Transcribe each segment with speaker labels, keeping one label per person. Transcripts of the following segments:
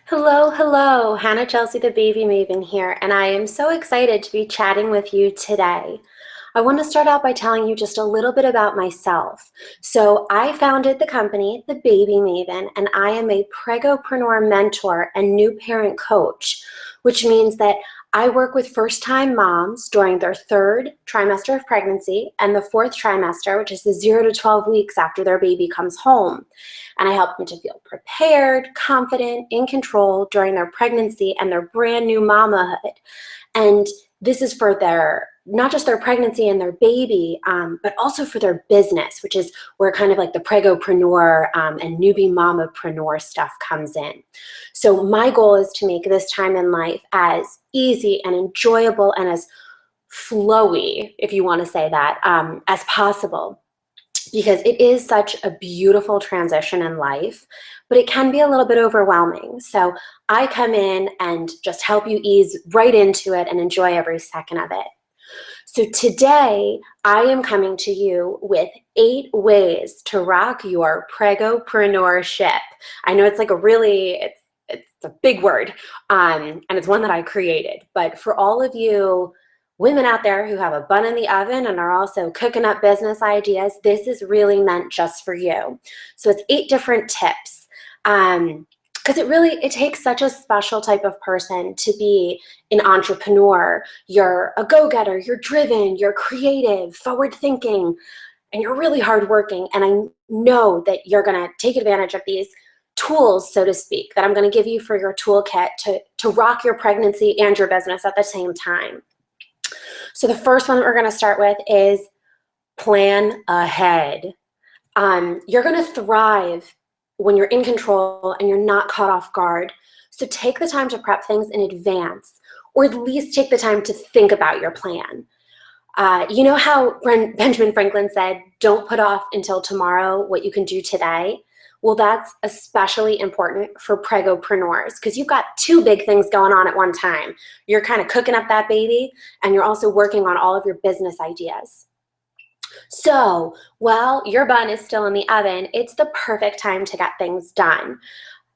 Speaker 1: Hello, hello. Hannah Chelsey, the baby Maven here, and I am so excited to be chatting with you today. I want to start out by telling you just a little bit about myself. So I founded the company, The Baby Maven, and I am a Pregopreneur mentor and new parent coach, which means that I work with first-time moms during their third trimester of pregnancy and the fourth trimester, which is the 0 to 12 weeks after their baby comes home. And I help them to feel prepared, confident, in control during their pregnancy and their brand new mamahood. And this is for their, not just their pregnancy and their baby, but also for their business, which is where kind of like the Pregopreneur and newbie mamapreneur stuff comes in. So my goal is to make this time in life as easy and enjoyable and as flowy, if you want to say that, as possible. Because it is such a beautiful transition in life, but it can be a little bit overwhelming. So I come in and just help you ease right into it and enjoy every second of it. So today I am coming to you with 8 ways to rock your Pregopreneurship. I know it's like it's a big word, and it's one that I created, but for all of you women out there who have a bun in the oven and are also cooking up business ideas, this is really meant just for you. So it's 8 different tips. Because it takes such a special type of person to be an entrepreneur. You're a go-getter, you're driven, you're creative, forward-thinking, and you're really hardworking. And I know that you're gonna take advantage of these tools, so to speak, that I'm gonna give you for your toolkit to rock your pregnancy and your business at the same time. So the first one that we're going to start with is plan ahead. You're going to thrive when you're in control and you're not caught off guard. So take the time to prep things in advance, or at least take the time to think about your plan. You know how Benjamin Franklin said, don't put off until tomorrow what you can do today? Well, that's especially important for pregopreneurs because you've got 2 big things going on at one time. You're kind of cooking up that baby, and you're also working on all of your business ideas. So while your bun is still in the oven, it's the perfect time to get things done.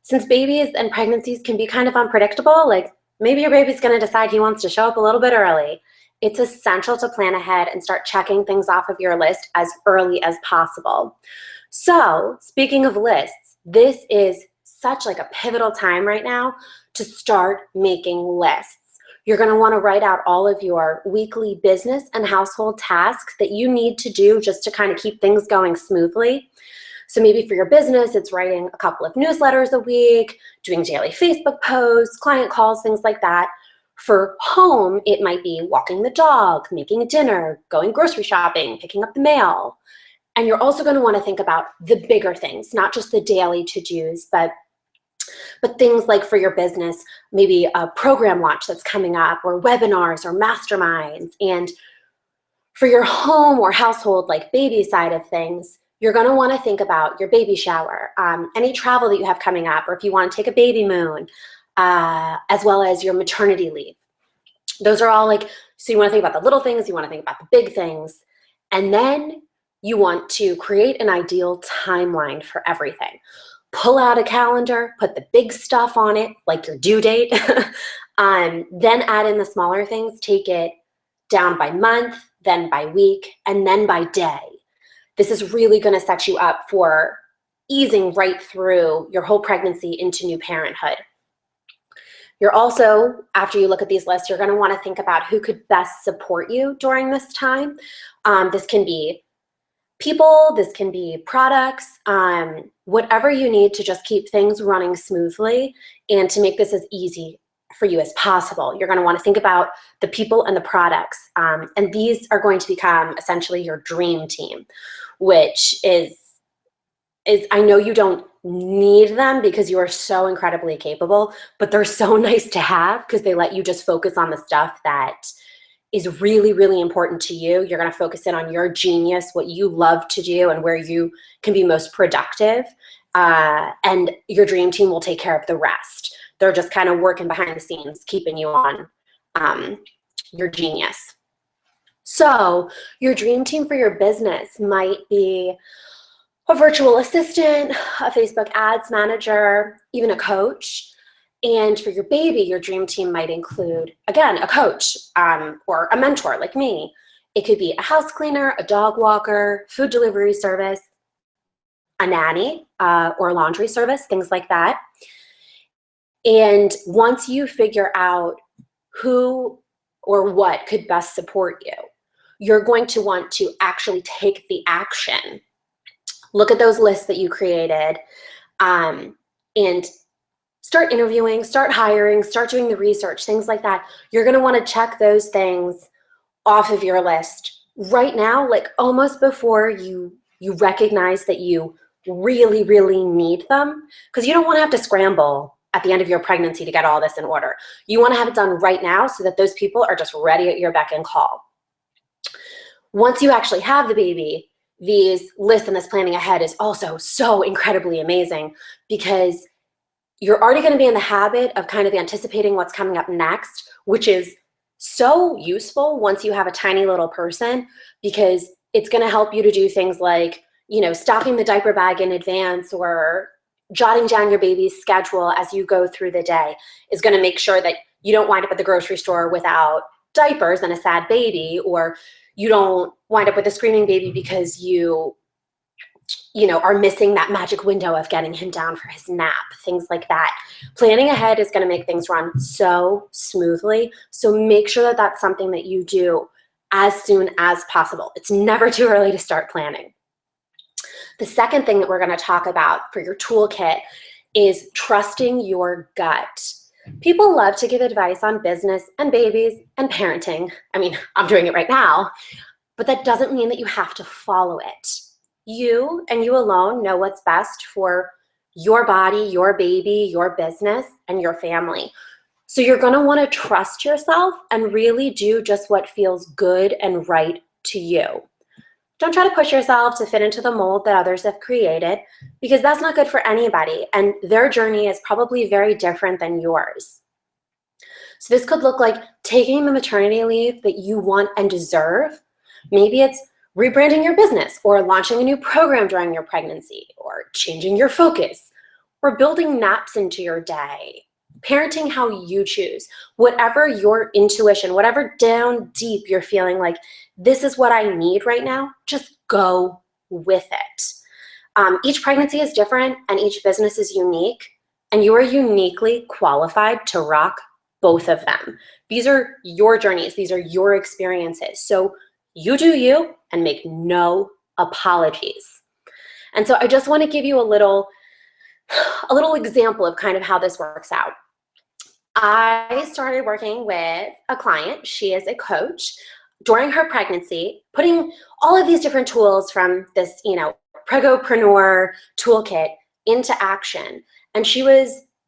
Speaker 1: Since babies and pregnancies can be kind of unpredictable, like maybe your baby's going to decide he wants to show up a little bit early, it's essential to plan ahead and start checking things off of your list as early as possible. So speaking of lists, this is such like a pivotal time right now to start making lists. You're going to want to write out all of your weekly business and household tasks that you need to do just to kind of keep things going smoothly. So maybe for your business, it's writing a couple of newsletters a week, doing daily Facebook posts, client calls, things like that. For home, it might be walking the dog, making dinner, going grocery shopping, picking up the mail. And you're also going to want to think about the bigger things, not just the daily to-dos, but things like for your business, maybe a program launch that's coming up, or webinars or masterminds. And for your home or household, like baby side of things, you're going to want to think about your baby shower, any travel that you have coming up, or if you want to take a baby moon, as well as your maternity leave. Those are all like, so you want to think about the little things, you want to think about the big things, and then you want to create an ideal timeline for everything. Pull out a calendar, put the big stuff on it, like your due date, then add in the smaller things, take it down by month, then by week, and then by day. This is really going to set you up for easing right through your whole pregnancy into new parenthood. You're also, after you look at these lists, you're going to want to think about who could best support you during this time. This can be people, this can be products, whatever you need to just keep things running smoothly and to make this as easy for you as possible. You're going to want to think about the people and the products, and these are going to become essentially your dream team, which is I know you don't need them because you are so incredibly capable, but they're so nice to have because they let you just focus on the stuff that is really, really important to you. You're going to focus in on your genius, what you love to do, and where you can be most productive. And your dream team will take care of the rest. They're just kind of working behind the scenes, keeping you on your genius. So your dream team for your business might be a virtual assistant, a Facebook ads manager, even a coach. And for your baby, your dream team might include, again, a coach or a mentor like me. It could be a house cleaner, a dog walker, food delivery service, a nanny or a laundry service, things like that. And once you figure out who or what could best support you, you're going to want to actually take the action. Look at those lists that you created and start interviewing, start hiring, start doing the research, things like that. You're going to want to check those things off of your list right now, like almost before you recognize that you really, really need them, because you don't want to have to scramble at the end of your pregnancy to get all this in order. You want to have it done right now so that those people are just ready at your beck and call. Once you actually have the baby, these lists and this planning ahead is also so incredibly amazing, because you're already going to be in the habit of kind of anticipating what's coming up next, which is so useful once you have a tiny little person, because it's going to help you to do things like, you know, stocking the diaper bag in advance or jotting down your baby's schedule as you go through the day is going to make sure that you don't wind up at the grocery store without diapers and a sad baby, or you don't wind up with a screaming baby because you are missing that magic window of getting him down for his nap, things like that. Planning ahead is going to make things run so smoothly. So make sure that that's something that you do as soon as possible. It's never too early to start planning. The second thing that we're going to talk about for your toolkit is trusting your gut. People love to give advice on business and babies and parenting. I mean, I'm doing it right now, but that doesn't mean that you have to follow it. You and you alone know what's best for your body, your baby, your business, and your family. So you're going to want to trust yourself and really do just what feels good and right to you. Don't try to push yourself to fit into the mold that others have created, because that's not good for anybody, and their journey is probably very different than yours. So this could look like taking the maternity leave that you want and deserve. Maybe it's rebranding your business, or launching a new program during your pregnancy, or changing your focus, or building naps into your day, parenting how you choose. Whatever your intuition, whatever down deep you're feeling like, this is what I need right now, just go with it. Each pregnancy is different and each business is unique, and you are uniquely qualified to rock both of them. These are your journeys. These are your experiences. So you do you and make no apologies. And so I just want to give you a little example of kind of how this works out. I started working with a client. She is a coach. During her pregnancy, putting all of these different tools from this, Pregopreneur toolkit into action. And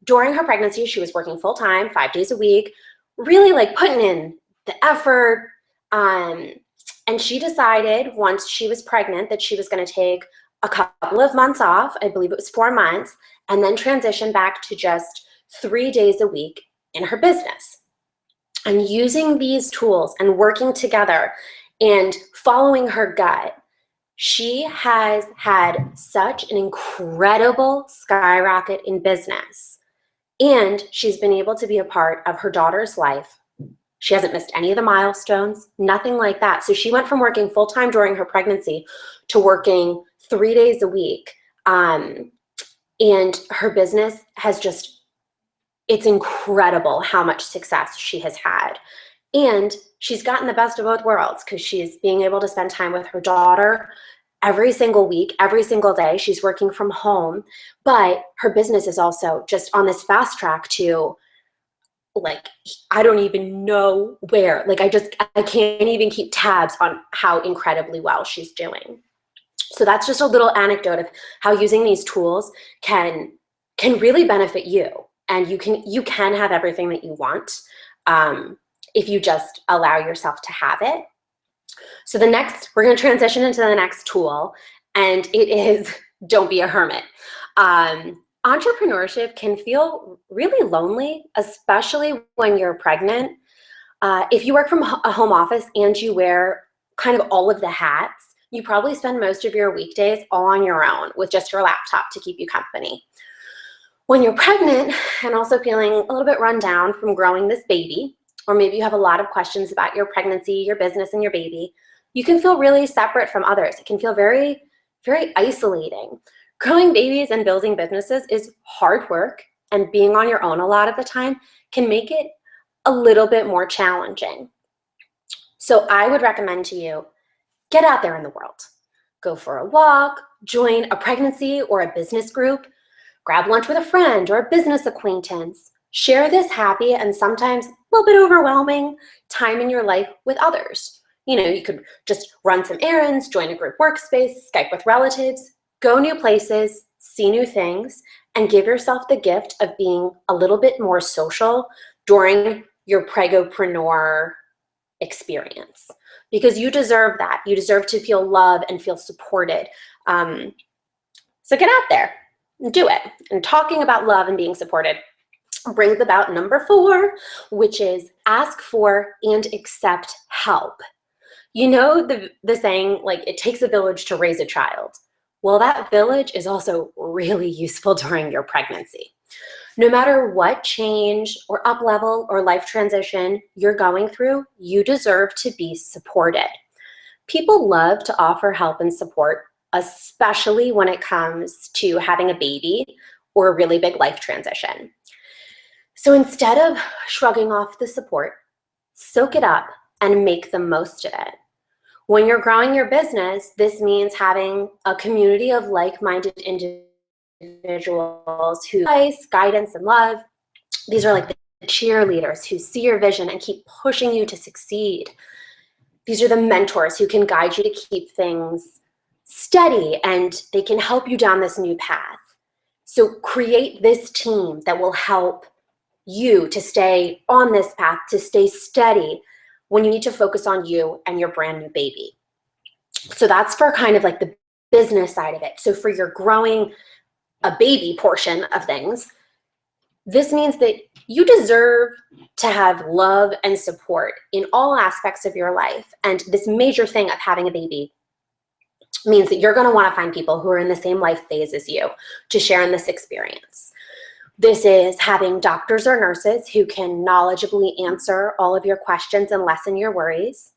Speaker 1: during her pregnancy, she was working full-time, 5 days a week, really like putting in the effort. And she decided once she was pregnant that she was going to take a couple of months off, I believe it was 4 months, and then transition back to just 3 days a week in her business. And using these tools and working together and following her gut, she has had such an incredible skyrocket in business. And she's been able to be a part of her daughter's life. She hasn't missed any of the milestones, nothing like that. So she went from working full-time during her pregnancy to working 3 days a week. And her business has it's incredible how much success she has had. And she's gotten the best of both worlds, because she's being able to spend time with her daughter every single week, every single day. She's working from home, but her business is also just on this fast track to, I don't even know where. I can't even keep tabs on how incredibly well she's doing. So that's just a little anecdote of how using these tools can really benefit you. And you can have everything that you want if you just allow yourself to have it. So we're going to transition into the next tool, and it is don't be a hermit. Entrepreneurship can feel really lonely, especially when you're pregnant. If you work from a home office and you wear kind of all of the hats, you probably spend most of your weekdays all on your own with just your laptop to keep you company. When you're pregnant and also feeling a little bit run down from growing this baby, or maybe you have a lot of questions about your pregnancy, your business, and your baby, you can feel really separate from others. It can feel very, very isolating. Growing babies and building businesses is hard work, and being on your own a lot of the time can make it a little bit more challenging. So I would recommend to you, get out there in the world. Go for a walk, join a pregnancy or a business group, grab lunch with a friend or a business acquaintance. Share this happy and sometimes a little bit overwhelming time in your life with others. You could just run some errands, join a group workspace, Skype with relatives, go new places, see new things, and give yourself the gift of being a little bit more social during your Pregopreneur experience, because you deserve that. You deserve to feel loved and feel supported. So get out there and do it. And talking about love and being supported brings about number 4, which is ask for and accept help. You know the saying, like, it takes a village to raise a child. Well, that village is also really useful during your pregnancy. No matter what change or up level or life transition you're going through, you deserve to be supported. People love to offer help and support, especially when it comes to having a baby or a really big life transition. So instead of shrugging off the support, soak it up and make the most of it. When you're growing your business, this means having a community of like-minded individuals who advice, guidance, and love. These are like the cheerleaders who see your vision and keep pushing you to succeed. These are the mentors who can guide you to keep things steady, and they can help you down this new path. So create this team that will help you to stay on this path, to stay steady when you need to focus on you and your brand new baby. So that's for kind of like the business side of it. So for your growing a baby portion of things, this means that you deserve to have love and support in all aspects of your life. And this major thing of having a baby means that you're going to want to find people who are in the same life phase as you to share in this experience. This is having doctors or nurses who can knowledgeably answer all of your questions and lessen your worries,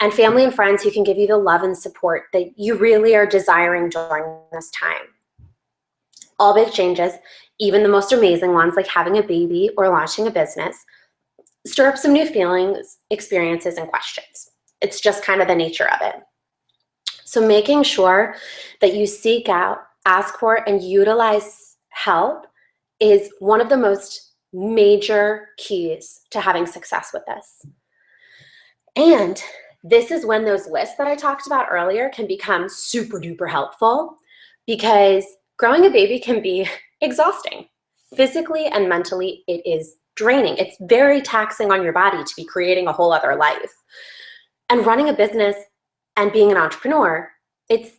Speaker 1: and family and friends who can give you the love and support that you really are desiring during this time. All big changes, even the most amazing ones like having a baby or launching a business, stir up some new feelings, experiences, and questions. It's just kind of the nature of it. So making sure that you seek out, ask for, and utilize help is one of the most major keys to having success with this. And this is when those lists that I talked about earlier can become super duper helpful, because growing a baby can be exhausting. Physically and mentally, it is draining. It's very taxing on your body to be creating a whole other life. And running a business and being an entrepreneur, it's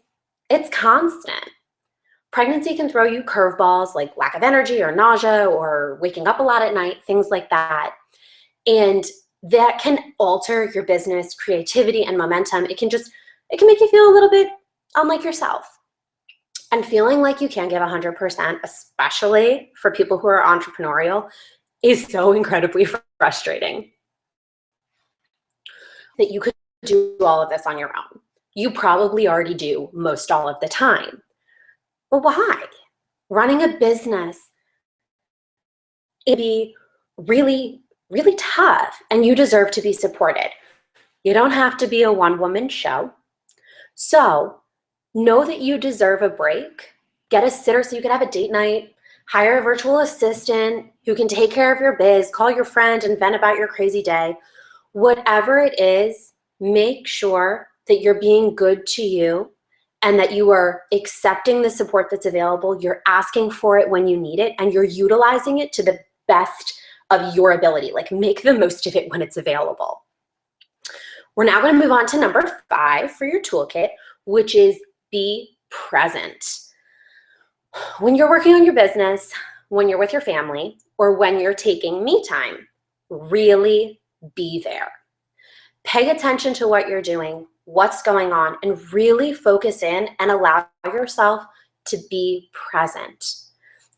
Speaker 1: constant. Pregnancy can throw you curveballs like lack of energy or nausea or waking up a lot at night, things like that. And that can alter your business, creativity, and momentum. It can make you feel a little bit unlike yourself. And feeling like you can't give 100%, especially for people who are entrepreneurial, is so incredibly frustrating. That you could do all of this on your own. You probably already do most all of the time. But why? Running a business, it'd be really, really tough, and you deserve to be supported. You don't have to be a one-woman show. So know that you deserve a break. Get a sitter so you can have a date night. Hire a virtual assistant who can take care of your biz. Call your friend and vent about your crazy day. Whatever it is, make sure that you're being good to you and that you are accepting the support that's available. You're asking for it when you need it, and you're utilizing it to the best of your ability. Like, make the most of it when it's available. We're now going to move on to number 5 for your toolkit, which is be present. When you're working on your business, when you're with your family, or when you're taking me time, really be there. Pay attention to what you're doing, what's going on, and really focus in and allow yourself to be present.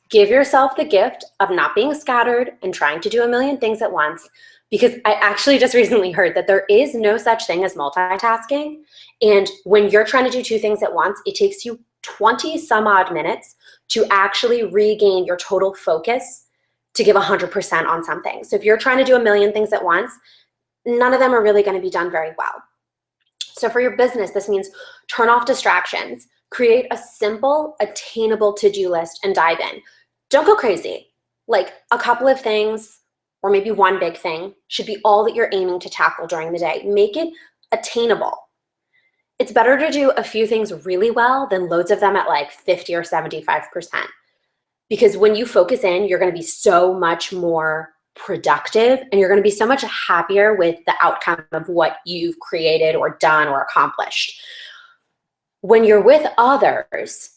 Speaker 1: Give yourself the gift of not being scattered and trying to do a million things at once, because I actually just recently heard that there is no such thing as multitasking. And when you're trying to do two things at once, it takes you 20 some odd minutes to actually regain your total focus to give 100% on something. So if you're trying to do a million things at once, none of them are really going to be done very well. So for your business, this means turn off distractions, create a simple, attainable to-do list, and dive in. Don't go crazy. Like a couple of things, or maybe one big thing, should be all that you're aiming to tackle during the day. Make it attainable. It's better to do a few things really well than loads of them at like 50 or 75%. Because when you focus in, you're going to be so much more productive, and you're going to be so much happier with the outcome of what you've created or done or accomplished. When you're with others,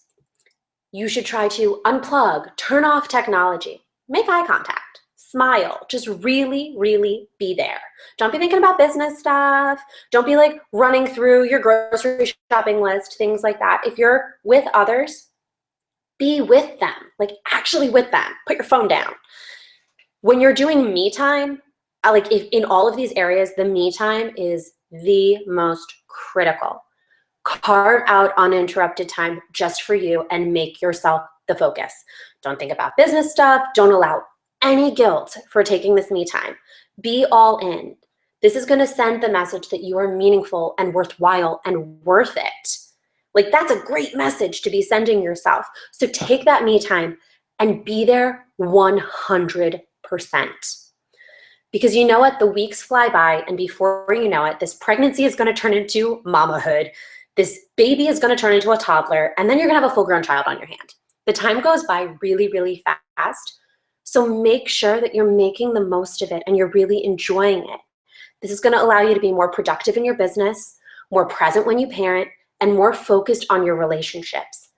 Speaker 1: you should try to unplug, turn off technology, make eye contact, smile, just really, really be there. Don't be thinking about business stuff. Don't be like running through your grocery shopping list, things like that. If you're with others, be with them, like actually with them. Put your phone down. When you're doing me time, like if in all of these areas, the me time is the most critical. Carve out uninterrupted time just for you and make yourself the focus. Don't think about business stuff. Don't allow any guilt for taking this me time. Be all in. This is going to send the message that you are meaningful and worthwhile and worth it. Like that's a great message to be sending yourself. So take that me time and be there 100%. Because you know what? The weeks fly by, and before you know it, this pregnancy is going to turn into mamahood. This baby is going to turn into a toddler, and then you're going to have a full-grown child on your hand. The time goes by really, really fast. So make sure that you're making the most of it and you're really enjoying it. This is going to allow you to be more productive in your business, more present when you parent, and more focused on your relationships.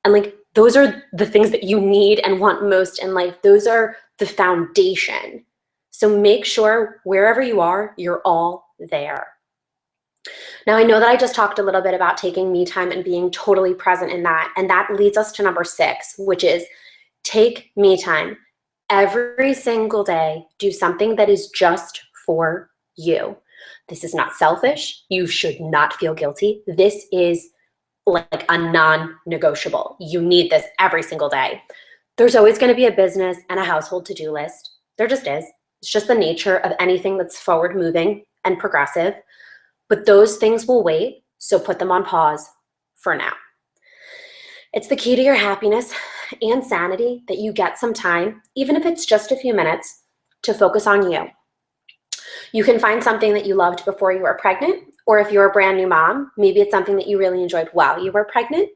Speaker 1: And like those are the things that you need and want most in life. Those are the foundation. So make sure wherever you are, you're all there. Now, I know that I just talked a little bit about taking me time and being totally present in that. And that leads us to number 6, which is take me time. Every single day, do something that is just for you. This is not selfish. You should not feel guilty. This is like a non-negotiable. You need this every single day. There's always going to be a business and a household to-do list. There just is. It's just the nature of anything that's forward-moving and progressive. But those things will wait, so put them on pause for now. It's the key to your happiness and sanity that you get some time, even if it's just a few minutes, to focus on you. You can find something that you loved before you were pregnant, or if you're a brand new mom, maybe it's something that you really enjoyed while you were pregnant,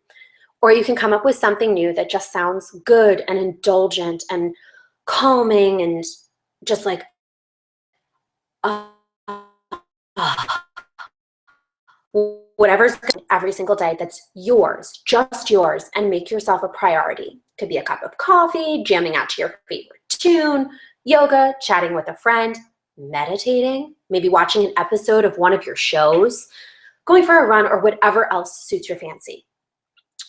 Speaker 1: or you can come up with something new that just sounds good and indulgent and calming and just like, whatever's every single day that's yours, just yours, and make yourself a priority. Could be a cup of coffee, jamming out to your favorite tune, yoga, chatting with a friend, meditating, maybe watching an episode of one of your shows, going for a run, or whatever else suits your fancy.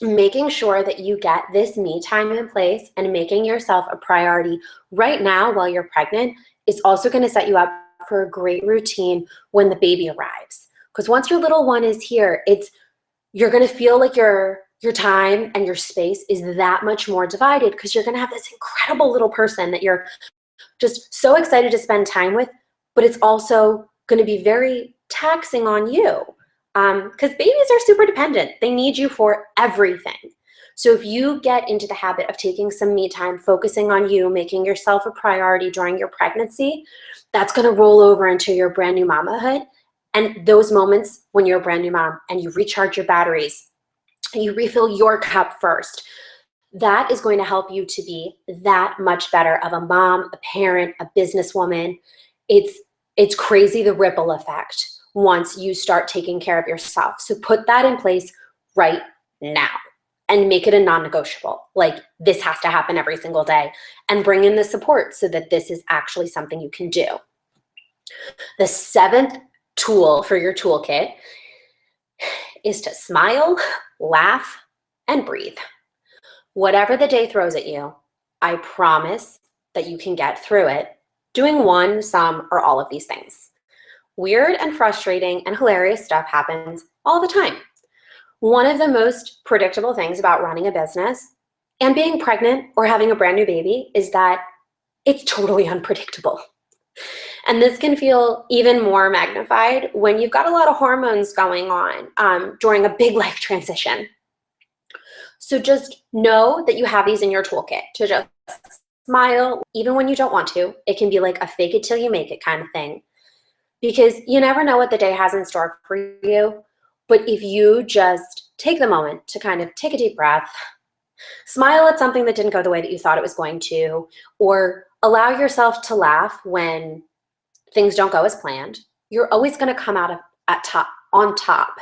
Speaker 1: Making sure that you get this me time in place and making yourself a priority right now while you're pregnant is also going to set you up for a great routine when the baby arrives. Because once your little one is here, you're going to feel like your time and your space is that much more divided, because you're going to have this incredible little person that you're just so excited to spend time with, but it's also going to be very taxing on you, because babies are super dependent. They need you for everything. So if you get into the habit of taking some me time, focusing on you, making yourself a priority during your pregnancy, that's going to roll over into your brand new mamahood. And those moments when you're a brand new mom and you recharge your batteries and you refill your cup first, that is going to help you to be that much better of a mom, a parent, a businesswoman. It's crazy, the ripple effect once you start taking care of yourself. So put that in place right now and make it a non-negotiable. Like this has to happen every single day, and bring in the support so that this is actually something you can do. The 7th tool for your toolkit is to smile, laugh, and breathe. Whatever the day throws at you, I promise that you can get through it doing one, some, or all of these things. Weird and frustrating and hilarious stuff happens all the time. One of the most predictable things about running a business and being pregnant or having a brand new baby is that it's totally unpredictable. And this can feel even more magnified when you've got a lot of hormones going on during a big life transition. So just know that you have these in your toolkit to just smile, even when you don't want to. It can be like a fake it till you make it kind of thing, because you never know what the day has in store for you. But if you just take the moment to kind of take a deep breath, smile at something that didn't go the way that you thought it was going to, or allow yourself to laugh when things don't go as planned, you're always going to come out on top.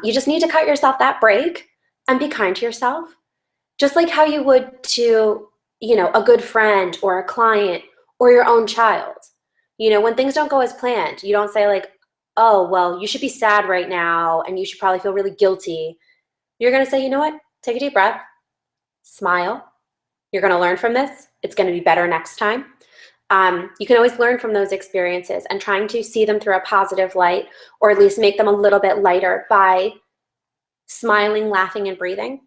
Speaker 1: You just need to cut yourself that break and be kind to yourself, just like how you would to, a good friend or a client or your own child. When things don't go as planned, you don't say like, oh, well, you should be sad right now and you should probably feel really guilty. You're going to say, you know what? Take a deep breath, smile. You're going to learn from this. It's going to be better next time. You can always learn from those experiences, and trying to see them through a positive light, or at least make them a little bit lighter by smiling, laughing, and breathing,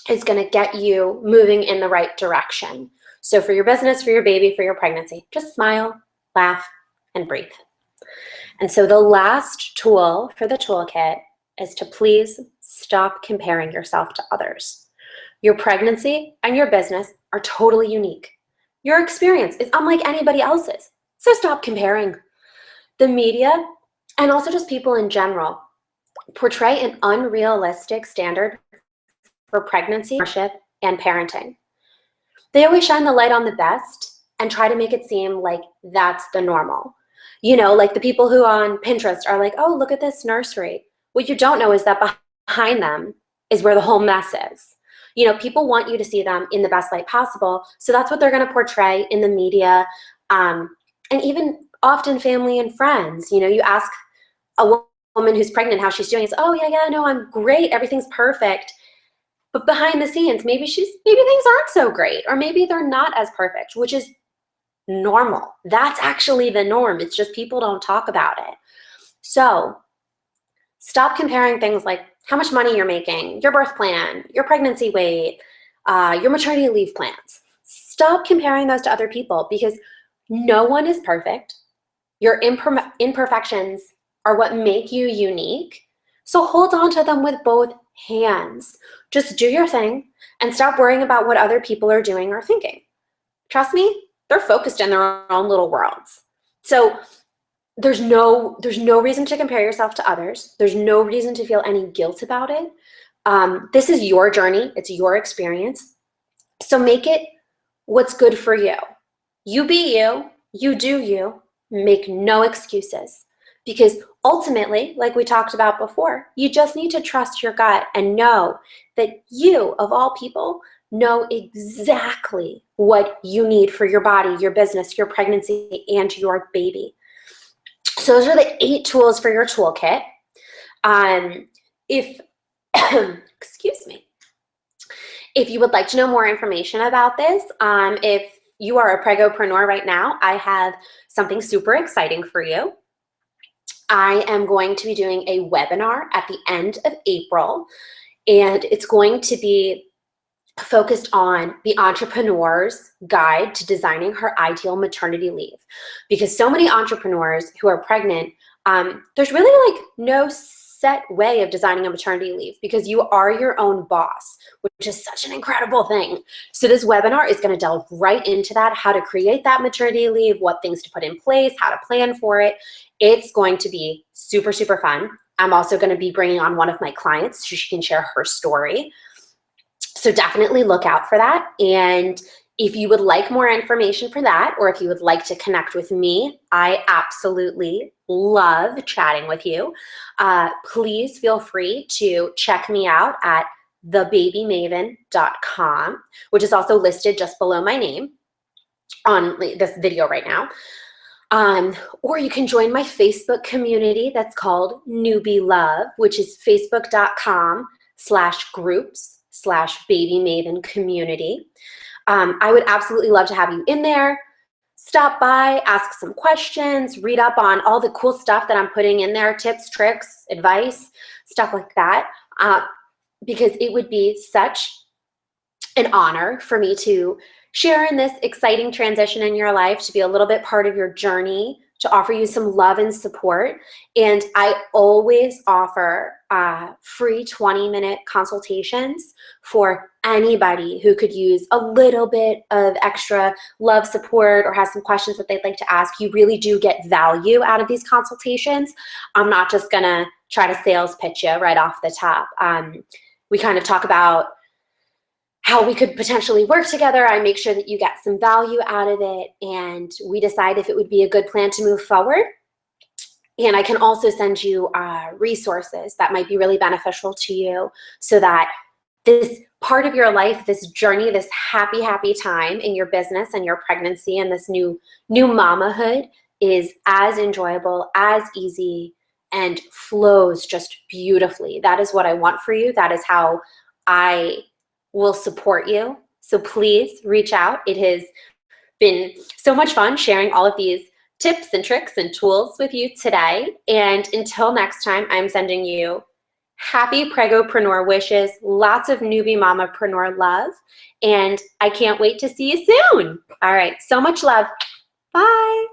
Speaker 1: is going to get you moving in the right direction. So for your business, for your baby, for your pregnancy, just smile, laugh, and breathe. And so the last tool for the toolkit is to please stop comparing yourself to others. Your pregnancy and your business are totally unique. Your experience is unlike anybody else's. So stop comparing. The media, and also just people in general, portray an unrealistic standard for pregnancy, and parenting. They always shine the light on the best and try to make it seem like that's the normal. Like the people who on Pinterest are like, oh, look at this nursery. What you don't know is that behind them is where the whole mess is. People want you to see them in the best light possible. So that's what they're going to portray in the media, and even often family and friends. You ask a woman who's pregnant how she's doing. It's, oh, yeah, no, I'm great. Everything's perfect. But behind the scenes, maybe things aren't so great, or maybe they're not as perfect, which is normal. That's actually the norm. It's just people don't talk about it. So stop comparing things like how much money you're making, your birth plan, your pregnancy weight, your maternity leave plans. Stop comparing those to other people, because no one is perfect. Your imperfections are what make you unique. So hold on to them with both hands. Just do your thing and stop worrying about what other people are doing or thinking. Trust me, they're focused in their own little worlds. So there's no reason to compare yourself to others. There's no reason to feel any guilt about it. This is your journey. It's your experience. So make it what's good for you. You be you. You do you. Make no excuses. Because ultimately, like we talked about before, you just need to trust your gut and know that you, of all people, know exactly what you need for your body, your business, your pregnancy, and your baby. So those are the 8 tools for your toolkit. Excuse me. If you would like to know more information about this, if you are a Pregopreneur right now, I have something super exciting for you. I am going to be doing a webinar at the end of April, and it's going to be focused on the entrepreneur's guide to designing her ideal maternity leave. Because so many entrepreneurs who are pregnant, there's really like no set way of designing a maternity leave, because you are your own boss, which is such an incredible thing. So this webinar is going to delve right into that, how to create that maternity leave, what things to put in place, how to plan for it. It's going to be super, super fun. I'm also going to be bringing on one of my clients so she can share her story. So definitely look out for that. And if you would like more information for that, or if you would like to connect with me, I absolutely love chatting with you. Please feel free to check me out at thebabymaven.com, which is also listed just below my name on this video right now. Or you can join my Facebook community that's called Newbie Love, which is facebook.com/groups/Baby Maven community. I would absolutely love to have you in there. Stop by, ask some questions, read up on all the cool stuff that I'm putting in there, tips, tricks, advice, stuff like that, because it would be such an honor for me to share in this exciting transition in your life, to be a little bit part of your journey, to offer you some love and support. And I always offer free 20-minute consultations for anybody who could use a little bit of extra love, support, or has some questions that they'd like to ask. You really do get value out of these consultations. I'm not just gonna try to sales pitch you right off the top. We kind of talk about how we could potentially work together. I make sure that you get some value out of it, and we decide if it would be a good plan to move forward. And I can also send you resources that might be really beneficial to you, so that this part of your life, this journey, this happy time in your business and your pregnancy and this new mamahood is as enjoyable, as easy, and flows just beautifully. That is what I want for you. That is how I will support you. So please reach out. It has been so much fun sharing all of these tips and tricks and tools with you today. And until next time, I'm sending you happy Pregopreneur wishes, lots of newbie mamapreneur love, and I can't wait to see you soon. All right, so much love. Bye.